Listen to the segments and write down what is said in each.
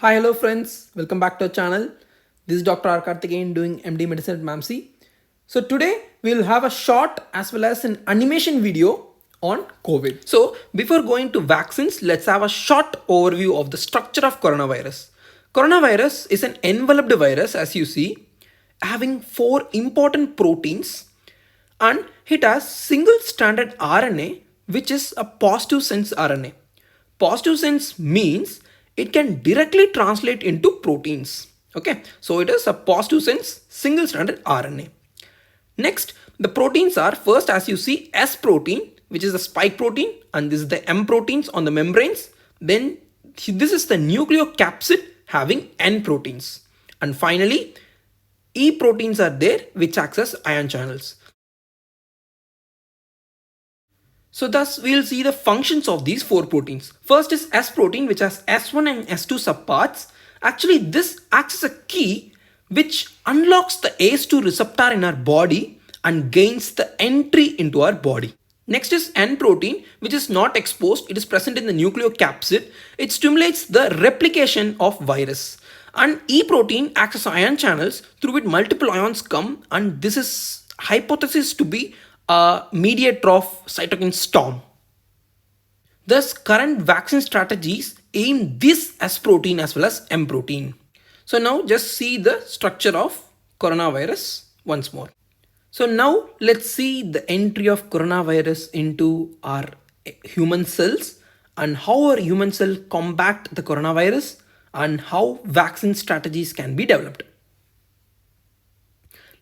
Hi, hello friends. Welcome back to our channel. This is Dr. R. Karthikeyan doing MD Medicine at MAMC. So today we'll have a short as well as an animation video on COVID. So before going to vaccines, let's have a short overview of the structure of coronavirus. Coronavirus is an enveloped virus, as you see, having four important proteins, and it has single stranded RNA, which is a positive sense RNA. Positive sense means it can directly translate into proteins. Okay, so it is a positive sense single stranded RNA. Next, the proteins are first, as you see, S protein, which is the spike protein, and this is the M proteins on the membranes. Then this is the nucleocapsid having N proteins. And finally, E proteins are there, which acts as ion channels. So thus we'll see the functions of these four proteins. First is S protein, which has S1 and S2 subparts. Actually, this acts as a key which unlocks the ACE2 receptor in our body and gains the entry into our body. Next is N protein, which is not exposed. It is present in the nucleocapsid. It stimulates the replication of virus. And E protein acts as ion channels through which multiple ions come, and this is hypothesized to be a mediator of cytokine storm. Thus, current vaccine strategies aim this S protein as well as M protein. So now just see the structure of coronavirus once more. So now let's see the entry of coronavirus into our human cells and how our human cell combat the coronavirus and how vaccine strategies can be developed.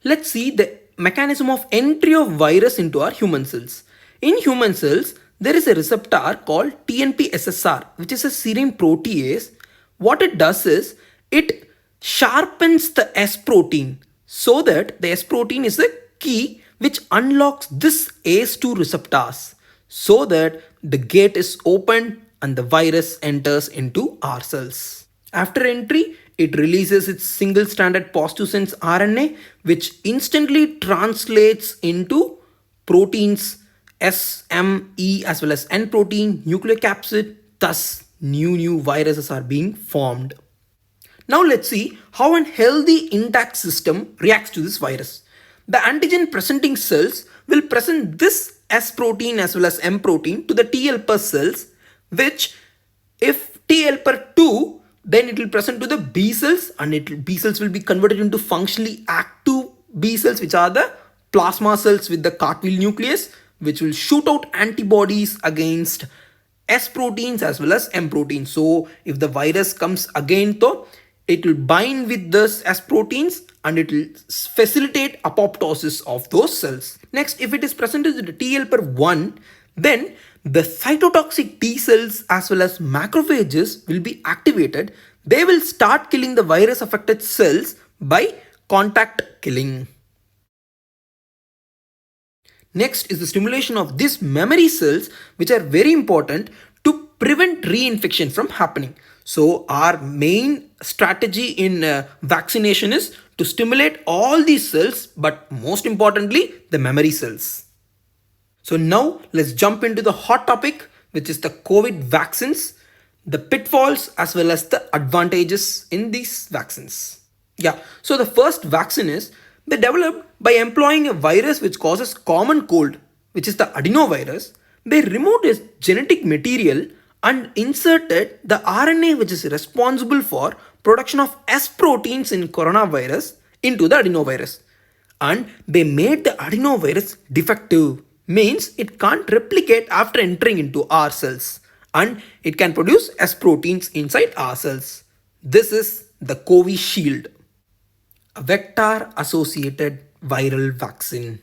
Let's see the mechanism of entry of virus into our human cells. In human cells, there is a receptor called TNP-SSR, which is a serine protease. What it does is it sharpens the S protein so that the S protein is the key which unlocks this ACE2 receptors so that the gate is opened and the virus enters into our cells. After entry, it releases its single stranded positive sense RNA, which instantly translates into proteins S, M, E as well as N protein, nucleocapsid. Thus, new viruses are being formed. Now let's see how a healthy intact system reacts to this virus. The antigen presenting cells will present this S protein as well as M protein to the T helper cells, which if T helper 2, then it will present to the B cells, and B cells will be converted into functionally active B cells, which are the plasma cells with the cartwheel nucleus, which will shoot out antibodies against S proteins as well as M proteins. So if the virus comes again, though, it will bind with this S proteins and it will facilitate apoptosis of those cells. Next, if it is presented to the T helper 1, then the cytotoxic T cells as well as macrophages will be activated. They will start killing the virus affected cells by contact killing. Next is the stimulation of these memory cells, which are very important to prevent reinfection from happening. So our main strategy in vaccination is to stimulate all these cells, but most importantly, the memory cells. So now let's jump into the hot topic, which is the COVID vaccines, the pitfalls as well as the advantages in these vaccines. Yeah, so the first vaccine is they developed by employing a virus which causes common cold, which is the adenovirus. They removed its genetic material and inserted the RNA which is responsible for production of S proteins in coronavirus into the adenovirus. And they made the adenovirus defective, means it can't replicate after entering into our cells, and it can produce S proteins inside our cells. This is the Covishield, a vector associated viral vaccine.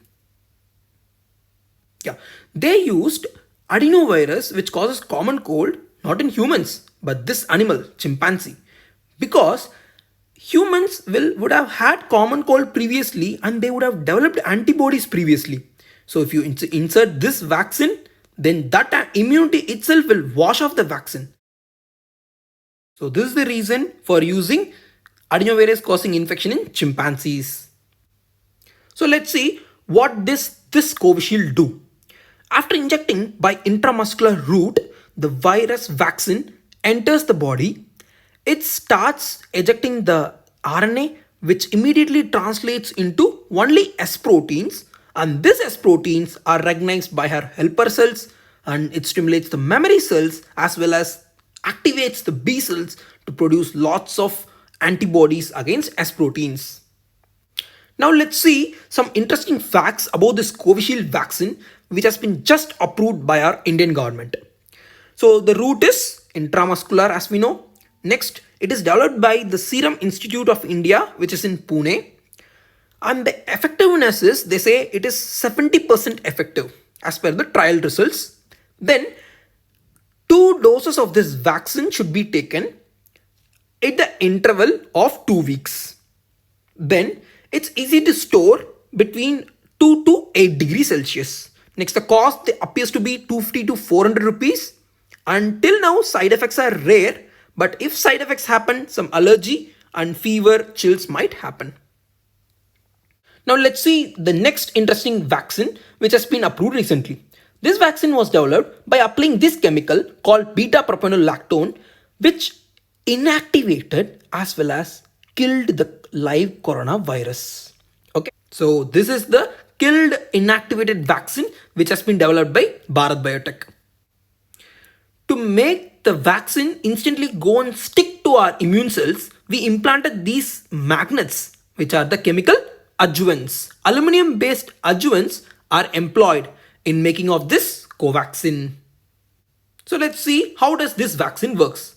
Yeah, they used adenovirus which causes common cold not in humans but this animal chimpanzee, because humans would have had common cold previously and they would have developed antibodies previously. So if you insert this vaccine, then that immunity itself will wash off the vaccine. So this is the reason for using adenovirus causing infection in chimpanzees. So let's see what this Covishield do. After injecting by intramuscular route, the virus vaccine enters the body. It starts ejecting the RNA, which immediately translates into only S proteins, and these S proteins are recognized by her helper cells, and it stimulates the memory cells as well as activates the B cells to produce lots of antibodies against S proteins. Now let's see some interesting facts about this Covishield vaccine, which has been just approved by our Indian government. So the route is intramuscular, as we know. Next, it is developed by the Serum Institute of India, which is in Pune. And the effectiveness is, they say it is 70% effective as per the trial results. Then, 2 doses of this vaccine should be taken at the interval of 2 weeks. Then, it's easy to store between 2 to 8 degrees Celsius. Next, the cost appears to be 250 to 400 rupees. Until now, side effects are rare, but if side effects happen, some allergy and fever, chills might happen. Now let's see the next interesting vaccine which has been approved recently. This vaccine was developed by applying this chemical called beta propanolactone, which inactivated as well as killed the live coronavirus. Okay, so this is the killed inactivated vaccine which has been developed by Bharat Biotech. To make the vaccine instantly go and stick to our immune cells, we implanted these magnets, which are the chemical adjuvants. Aluminum based adjuvants are employed in making of this Covaxin. So let's see how does this vaccine works.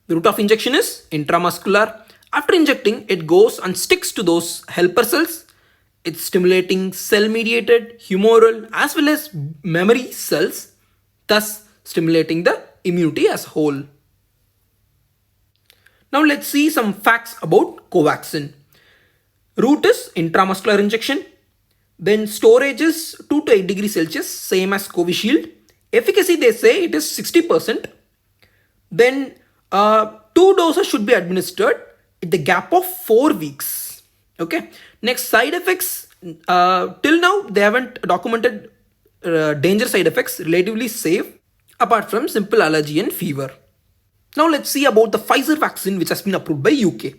The route of injection is intramuscular. After injecting, it goes and sticks to those helper cells. It's stimulating cell mediated, humoral as well as memory cells, thus stimulating the immunity as a whole. Now let's see some facts about Covaxin. Route is intramuscular injection. Then storage is 2 to 8 degrees Celsius, same as Covishield. Efficacy, they say it is 60%. Then 2 doses should be administered at the gap of 4 weeks. Okay. Next, side effects. Till now, they haven't documented danger side effects, relatively safe, apart from simple allergy and fever. Now let's see about the Pfizer vaccine which has been approved by UK.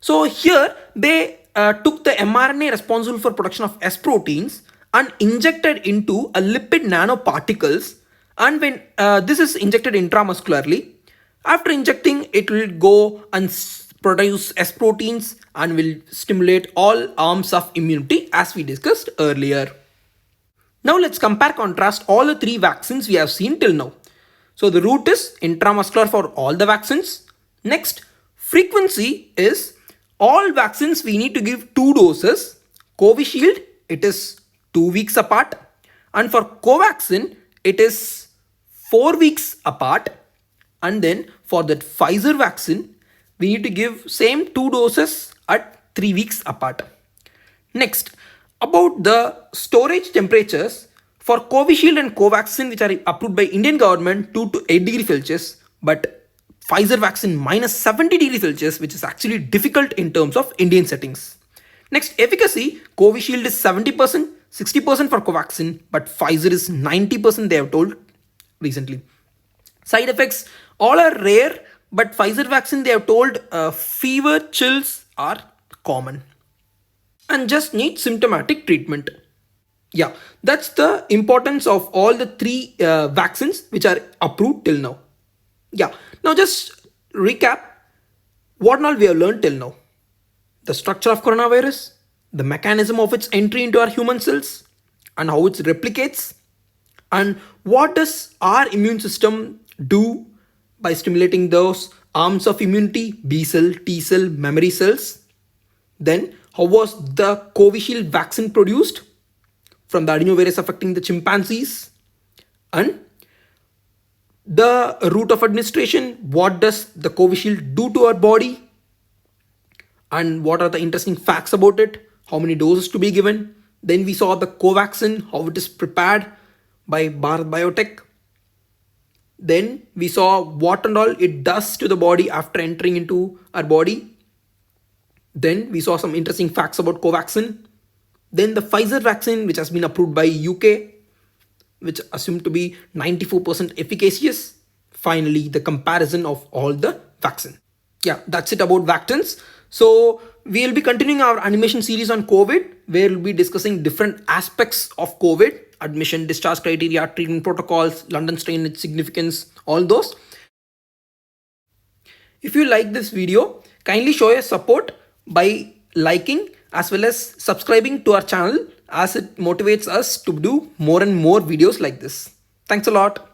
So here they took the mRNA responsible for production of S proteins and injected into a lipid nanoparticles, and when this is injected intramuscularly, after injecting it will go and produce S proteins and will stimulate all arms of immunity as we discussed earlier. Now let's compare contrast all the 3 vaccines we have seen till now. So the route is intramuscular for all the vaccines. Next, frequency is all vaccines we need to give 2 doses. Covishield, it is 2 weeks apart. And for Covaxin, it is 4 weeks apart. And then for that Pfizer vaccine, we need to give same 2 doses at 3 weeks apart. Next, about the storage temperatures for Covishield and Covaxin, which are approved by Indian government, 2 to 8 degrees Celsius, but Pfizer vaccine minus 70 degrees Celsius, which is actually difficult in terms of Indian settings. Next, efficacy, Covishield is 70%, 60% for Covaxin, but Pfizer is 90%, they have told recently. Side effects, all are rare, but Pfizer vaccine, they have told fever, chills are common and just need symptomatic treatment. Yeah, that's the importance of all the 3 vaccines which are approved till now. Yeah, now just recap what all we have learned till now. The structure of coronavirus, the mechanism of its entry into our human cells, and how it replicates, and what does our immune system do by stimulating those arms of immunity, B cell, T cell, memory cells. Then how was the Covishield vaccine produced from the adenovirus affecting the chimpanzees, and the route of administration, what does the Covishield do to our body, and what are the interesting facts about it, how many doses to be given. Then we saw the Covaxin, how it is prepared by Bharat Biotech. Then we saw what and all it does to the body after entering into our body. Then we saw some interesting facts about Covaxin. Then the Pfizer vaccine, which has been approved by UK, which assumed to be 94% efficacious. Finally, the comparison of all the vaccine. Yeah, that's it about vaccines. So we'll be continuing our animation series on COVID, where we'll be discussing different aspects of COVID: admission, discharge criteria, treatment protocols, London strain, its significance, all those. If you like this video, kindly show your support by liking as well as subscribing to our channel, as it motivates us to do more and more videos like this. Thanks a lot.